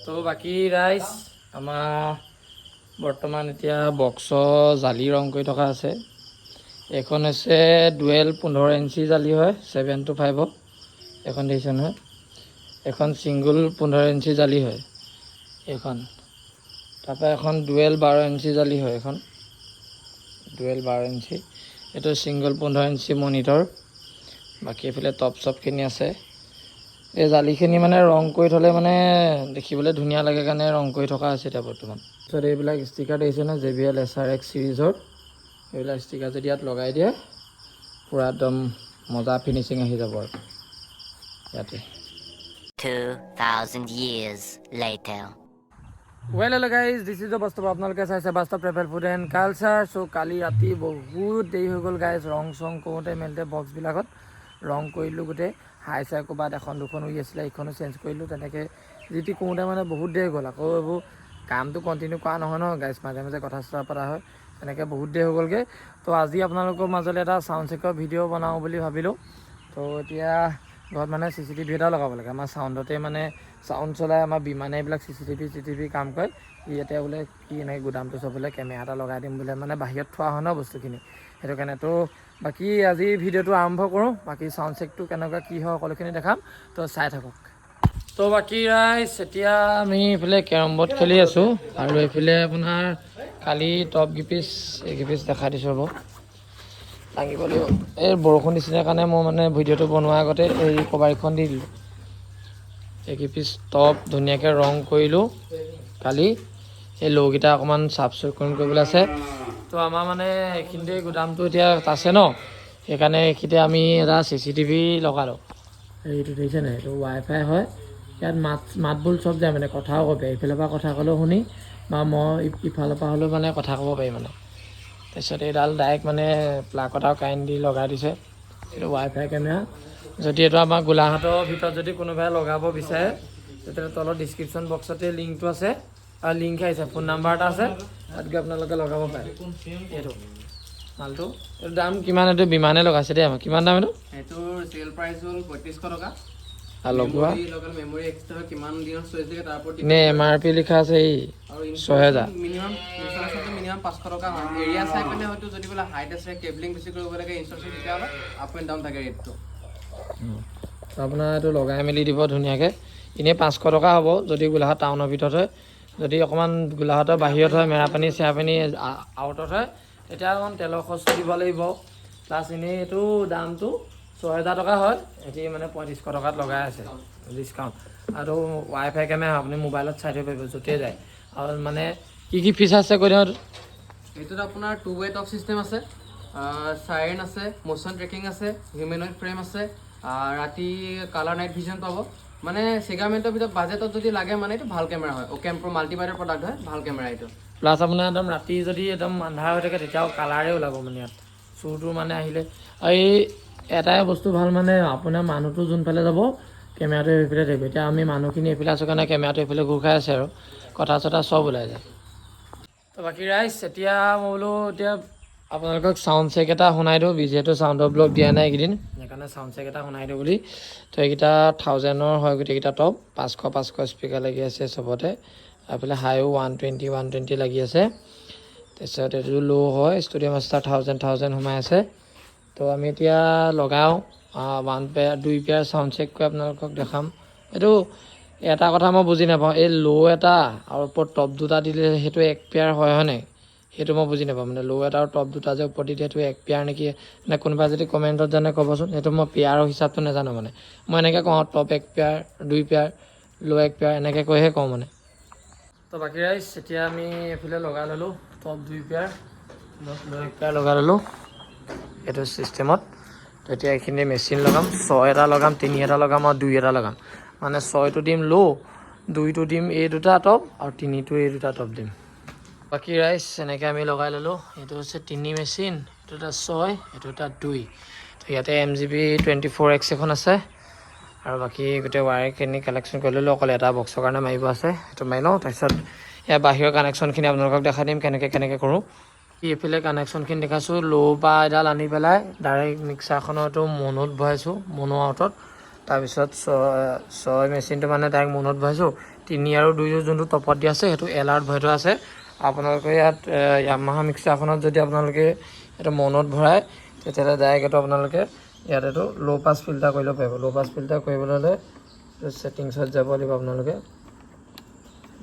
তো বাকী ৰাইজ আমাৰ বৰ্তমান এতিয়া বক্স জালি ৰং কৰি থকা আছে। এখন হৈছে ডুৱেল 15 ইঞ্চি জালি হয় 725 এখন দেখিছে নহয়। এখন ছিংগুল 15 ইঞ্চি জালি হয় এইখন। তাৰপৰা এখন ডুৱেল 12 ইঞ্চি জালি হয় এখন ডুৱেল 12 ইঞ্চি। এইটো ছিংগুল 15 ইঞ্চি মনিটৰ। বাকী এইফালে টপ চপখিনি আছে। এই জালিখিনি মানে ৰং কৰি থ'লে মানে দেখিবলৈ ধুনীয়া লাগে কাৰণে ৰং কৰি থকা আছে এতিয়া বৰ্তমান। তাৰপিছত এইবিলাক ষ্টিকাৰ দেখিছে ন JBL SRX চিৰিজৰ এইবিলাক ষ্টিকাৰ যদি ইয়াত লগাই দিয়ে পূৰা একদম মজা ফিনিচিং আহি যাব আৰু ইয়াতে। 2000 years later. Hello' guys, this is the বাস্তৱ। আপোনালোকে চাইছে বাস্তৱ ট্ৰেভেল ফুড এণ্ড কালচাৰ। চ' কালি ৰাতি বহুত দেৰি হৈ গ'ল গাইজ, ৰং চং কৰোঁতে মেলোঁতে বক্সবিলাকত ৰং কৰিলোঁ গোটেই। হাই চাই ক'ৰবাত এখন দুখন উৰি আছিলে সেইখনো চেঞ্জ কৰিলোঁ। তেনেকৈ যিটি কৰোঁতে মানে বহুত দেৰি গ'ল। আকৌ এইবোৰ কামটো কণ্টিনিউ কৰা নহয় ন গাইজ, মাজে মাজে কথা চথা পতা হয়, তেনেকৈ বহুত দেৰি হৈ গ'লগৈ। তো আজি আপোনালোকৰ মাজলৈ এটা চাউণ্ড চেকৰ ভিডিঅ' বনাওঁ বুলি ভাবিলোঁ। তো এতিয়া ঘৰত মানে CCTV এটা লগাব লাগে। আমাৰ চাউণ্ডতে মানে চাউণ্ড চলাই আমাৰ বিমানে এইবিলাক CCTV কাম কৰে। ইয়াতে বোলে কি এনেকৈ গুদামটো চব বোলে কেমেৰা এটা লগাই দিম বোলে, মানে বাহিৰত থোৱা হয় ন বস্তুখিনি, সেইটো কাৰণে। তো বাকী আজি ভিডিঅ'টো আৰম্ভ কৰোঁ। বাকী চাউণ্ড চেকটো কেনেকুৱা কি হয় সকলোখিনি দেখাম, তো চাই থাকক। তো বাকী ৰাইজ এতিয়া আমি এইফালে কেৰম বৰ্ড খেলি আছোঁ আৰু এইফালে আপোনাৰ কালি টপ গিপিচ এইগিপিচ দেখাই দিছোঁ। হ'ব দাঙিব লাগিব। এই বৰষুণ দিছিলে কাৰণে মই মানে ভিডিঅ'টো বনোৱাৰ আগতে এই কভাৰখন দি দিলোঁ। এইগিপিচ টপ ধুনীয়াকৈ ৰং কৰিলোঁ কালি। এই লৌকেইটা অকণমান চাফ চিকুণ কৰিবলৈ আছে। তো আমাৰ মানে এইখিনিতে গুদামটো এতিয়া আছে ন, সেইকাৰণে এইখিনিতে আমি এটা CCTV লগালোঁ। এইটো দেখিছে নাই, এইটো ৱাইফাই হয়। ইয়াত মাতবোল চব যায়, মানে কথাও ক'ব পাৰি। ইফালৰ পৰা কথা ক'লেও শুনি বা মই ইফালৰ পৰা হ'লেও মানে কথা ক'ব পাৰি মানে। তাৰপিছত এইডাল ডাইৰেক্ট মানে প্লাগত আৰু কাৰেণ্ট দি লগাই দিছে। এইটো ৱাইফাই কেমেৰা। যদি এইটো আমাৰ গোলাঘাটৰ ভিতৰত যদি কোনোবাই লগাব বিচাৰে তেতিয়াহ'লে তলত ডিছক্ৰিপশ্যন বক্সতে লিংকটো আছে আৰু লিংক আহিছে, ফোন নাম্বাৰ এটা আছে, তাত গৈ আপোনালোকে লগাব পাৰে। এইটো মালটো এইটো দাম কিমান, এইটো বিমানে লগাইছে দেই আমাক। কিমান দাম এইটো? এইটোৰ চেল প্ৰাইচ হ'ল 3500 টকা। আৰু লগোৱা মেমৰি এক্সট্ৰা কিমান দিনত চলিছে তাৰ ওপৰত নে MRP লিখা আছে এই আৰু 6000। মিনিমাম 500 টকা হয়। এৰিয়া চাই পেলাই হয়তো যদি বোলে হাইট আছে, কেবলিং বেছি কৰিব লাগে, ইনষ্টলেশ্যন তেতিয়াহ'লে আপ এণ্ড ডাউন থাকে ৰেটটো। আপোনাৰ এইটো লগাই মেলি দিব ধুনীয়াকৈ। এনেই 500 টকা হ'ব যদি গোলাঘাট টাউনৰ ভিতৰত হয়। যদি অকণমান গোলাঘাটৰ বাহিৰত হয়, মেৰাপানী চেৰাপানী আউটত হয়, তেতিয়া অকণমান তেলৰ খৰচটো দিব লাগিব। প্লাছ এনেই এইটো দামটো 6000 টকা হয়। এতিয়া মানে 3500 টকাত লগাই আছে ডিছকাউণ্ট। আৰু ৱাইফাই কেমেৰা আপুনি মোবাইলত চাই থৈ পাৰিব য'তেই যায়। আৰু মানে কি ফিচাৰ আছে কৈ দিওঁ। এইটোত আপোনাৰ 2-way টক চিষ্টেম আছে, চাইৰেন আছে, মোশ্যন ট্ৰেকিং আছে, হিউমেনইড ফ্ৰেম আছে, ৰাতি কালাৰ নাইট ভিজন পাব। মানে ছেগামেণ্টৰ ভিতৰত বাজেটত যদি লাগে মানে এইটো ভাল কেমেৰা হয়। অ'কেম প্ৰ' মাল্টিবাইডৰ প্ৰডাক্ট হয়, ভাল কেমেৰা এইটো। প্লাছ আপোনাৰ একদম ৰাতি যদি একদম আন্ধাৰ হৈ থাকে তেতিয়াও কালাৰে ওলাব মানে ইয়াত চুৰটো মানে আহিলে। আৰু এই এটাই বস্তু ভাল মানে আপোনাৰ মানুহটো যোনফালে যাব কেমেৰাটো সেইফালে থাকিব। এতিয়া আমি মানুহখিনি এইফালে আছোঁ কাৰণে কেমেৰাটো এইফালে ঘূৰ খাই আছে আৰু কথা চথা চব ওলাই যায়। তো বাকী ৰাইজ এতিয়া মই বোলো এতিয়া আপোনালোকক চাউণ্ড চেক এটা শুনাই দিওঁ। যিহেতু চাউণ্ডৰ ব্লগ দিয়া নাই এইকেইদিন, সেইকাৰণে চাউণ্ড চেক এটা শুনাই দিওঁ বুলি। তো এইকেইটা 1000ৰ হয় গোটেইকেইটা টপ। 500 স্পীকাৰ লাগি আছে চবতে। এইফালে হাইও 120 লাগি আছে। তাৰপিছত এইটো ল' হয়, ষ্টুডিঅ' মাষ্টাৰ 1000 সোমাই আছে। তো আমি এতিয়া লগাওঁ 1 পেয়াৰ 2 পেয়াৰ চাউণ্ড চেক কৰি আপোনালোকক দেখাম। এইটো এটা কথা মই বুজি নাপাওঁ, এই ল' এটা আৰু ওপৰত টপ দুটা দিলে সেইটো 1 পেয়াৰ হয় নাই, সেইটো মই বুজি নাপাওঁ। মানে ল' এটা আৰু টপ দুটা যে ওপৰত দি দিয়ে সেইটো 1 পেয়াৰ নেকি, নে কোনোবা যদি কমেণ্টত জানে ক'বচোন। সেইটো মই পেয়াৰৰ হিচাপটো নাজানো মানে। মই এনেকৈ কওঁ টপ 1 পেয়াৰ, 2 পেয়াৰ, ল' 1 পেয়াৰ এনেকৈ কৈহে কওঁ মানে। তো বাকী ৰাইজ এতিয়া আমি এইফালে লগাই ল'লোঁ টপ 2 পেয়াৰ, ল' 1 পেয়াৰ লগাই ল'লোঁ এইটো ছিষ্টেমত। তো এতিয়া এইখিনি মেচিন লগাম, 6 এটা লগাম, 3 এটা লগাম আৰু 2 এটা লগাম। মানে 6টো দিম ল', 2টো দিম এই দুটা টপ আৰু 3টো এই দুটা টপ দিম। বাকী ৰাইজ এনেকৈ আমি লগাই ল'লোঁ। এইটো হৈছে 3 মেচিন, এইটো এটা 6, এইটো এটা 2। তো ইয়াতে MGB 24X এখন আছে আৰু বাকী গোটেই ৱায়াৰখিনি কালেকশ্যন কৰি ল'লোঁ। অকল এটা বক্সৰ কাৰণে মাৰিব আছে, সেইটো মাৰি লওঁ। তাৰপিছত ইয়াৰ বাহিৰৰ কানেকশ্যনখিনি আপোনালোকক দেখাই দিম কেনেকৈ কৰোঁ। এইফালে কানেকশ্যনখিনি দেখাইছোঁ। ল' বা এডাল আনি পেলাই ডাইৰেক্ট মিক্সাৰখনতো মনোত ভৰাইছোঁ, মনো আউটত। তাৰপিছত 6 মেচিনটো মানে ডাইৰেক্ট মনোত ভৰাইছোঁ। 3 আৰু 2 যোনটো টপত দিয়া আছে সেইটো এলাৰ্ট ভৰাই থোৱা আছে আপোনালোকে ইয়াত য়ামাহা মিক্সাৰখনত যদি আপোনালোকে এইটো মনত ভৰাই তেতিয়াহ'লে ডাইৰেক্ট এইটো আপোনালোকে ইয়াত এইটো ল' পাছ ফিল্টাৰ কৰি ল'ব পাৰিব ল' পাছ ফিল্টাৰ কৰিবলৈ হ'লে এইটো ছেটিংছত যাব লাগিব আপোনালোকে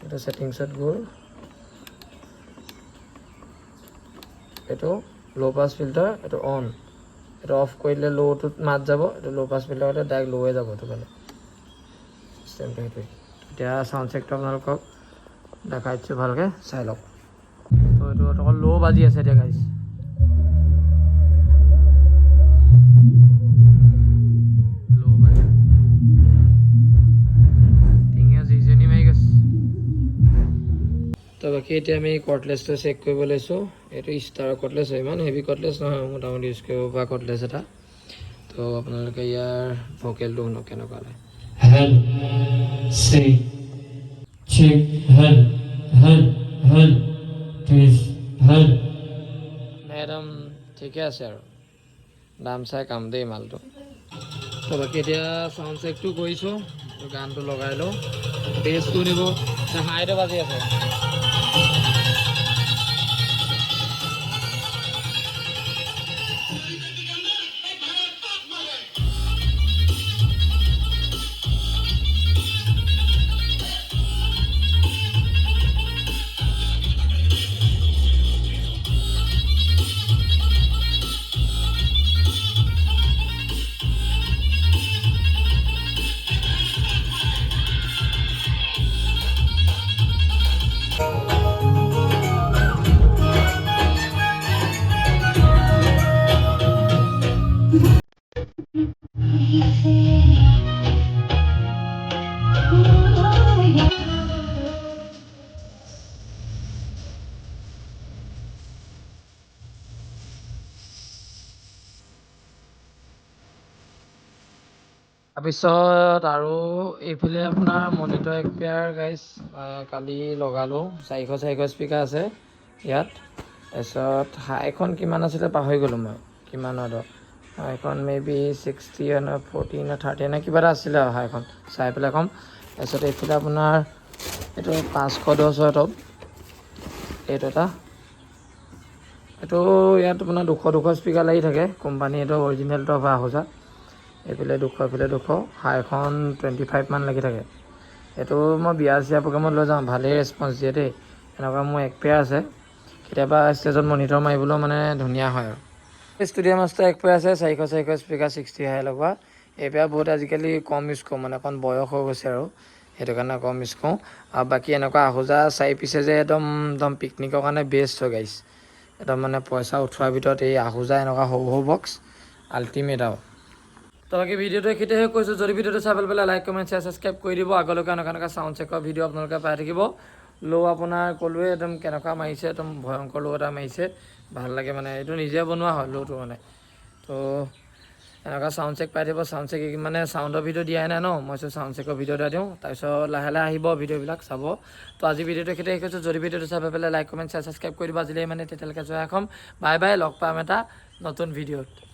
এইটো ছেটিংছত গ'ল এইটো ল' পাছ ফিল্টাৰ এইটো অন এইটো অফ কৰিলে ল'টোত মাত যাব এইটো ল' পাছ ফিল্টাৰ কৰিলে ডাইৰেক্ট ল'য়ে যাব এইটো কাৰণে চিষ্টেমটো সেইটোৱে এতিয়া চাউণ্ড চেকটো আপোনালোকক দেখাই দিছোঁ ভালকৈ চাই লওক তো এইটো অকল ল' বাজি আছে এতিয়া গাইছ ল' বাজি টিঙীয়া যিজনী মাৰি গৈছে তো বাকী এতিয়া আমি কটলেছটো চেক কৰিব লৈছোঁ এইটো ষ্টাৰ কটলেছ হয় ইমান হেভি কটলেছ নহয় মোটামুটি ইউজ কৰিব পৰা কটলেছ এটা তো আপোনালোকে ইয়াৰ ভকেলটো শুনক কেনেকুৱা লাগে hell, say, check, hell, hell, hell, please, hell. একদম ঠিকে আছে আৰু দাম চাই কাম দেই মালটো তো বাকী এতিয়া চাউণ্ড চেকটো কৰিছোঁ গানটো লগাই লওঁ বেছটো নিব হাইটো বাজি আছে তাৰপিছত আৰু এইফালে আপোনাৰ মনিটৰ এক পেয়াৰ গাইজ কালি লগালোঁ 400 স্পীকাৰ আছে ইয়াত তাৰপিছত হাইখন কিমান আছিলে পাহৰি গ'লোঁ মই কিমানৰ হাইখন মেবি 60 নে 40 নে 30 নে কিবা এটা আছিলে আৰু হাইখন চাই পেলাই ক'ম তাৰপিছত এইফালে আপোনাৰ এইটো 510 হয় টপ এইটো এটা এইটো ইয়াত আপোনাৰ 200 স্পীকাৰ লাগি থাকে কোম্পানী এইটো অৰিজিনেল টপ হয় আহুজা এইফালে 200 এইফালে 200 হাইখন 25 মান লাগি থাকে এইটো মই বিয়া চিয়া প্ৰগ্ৰামত লৈ যাওঁ ভালেই ৰেছপন্স দিয়ে দেই এনেকুৱা মোৰ এক পেয়াৰ আছে কেতিয়াবা ষ্টেজত মনিটৰ মাৰিবলৈও মানে ধুনীয়া হয় আৰু ষ্টুডিঅ' মাষ্টাৰ এক পেয়াৰ আছে 400 স্পীকাৰ 60 হাই লগোৱা এই পেয়াৰ বহুত আজিকালি কম ইউজ কৰোঁ মানে অকণ বয়স হৈ গৈছে আৰু সেইটো কাৰণে কম ইউজ কৰোঁ আৰু বাকী এনেকুৱা আহুজা 4 পিছে যে একদম পিকনিকৰ কাৰণে বেষ্ট হয় গাইছ একদম মানে পইচা উঠোৱাৰ ভিতৰত এই আহুজা এনেকুৱা সৰু সৰু বক্স আল্টিমেট আৰু তো বাকী ভিডিঅ'টো এইখিনিতে কৈছোঁ যদি ভিডিঅ'টো চাই পেলাই লাইক কমেণ্ট শ্বেয়াৰ ছাবস্ক্ৰাইব কৰি দিব আগলৈকে এনেকুৱা চাউণ্ড চেকৰ ভিডিঅ' আপোনালোকে পাই থাকিব ল' আপোনাৰ ক'লোৱে একদম কেনেকুৱা মাৰিছে একদম ভয়ংকৰ ল' এটা মাৰিছে ভাল লাগে মানে এইটো নিজে বনোৱা হয় ল'টো মানে তো এনেকুৱা চাউণ্ড চেক পাই থাকিব চাউণ্ড চেক মানে চাউণ্ডৰ ভিডিঅ' দিয়াই নাই ন মই চাউণ্ড চেকৰ ভিডিঅ' এটা দিওঁ তাৰপিছত লাহে লাহে আহিব ভিডিঅ'বিলাক চাব তো আজি ভিডিঅ'টো এইখিনিতে কৈছোঁ যদি ভিডিঅ'টো চাই পেলাই লাইক কমেণ্ট শ্বেয়াৰ ছাবস্ক্ৰাইব কৰি দিব আজিলৈ মানে তেতিয়ালৈকে জয় অসম বাই বাই লগ পাম এটা নতুন ভিডিঅ'ত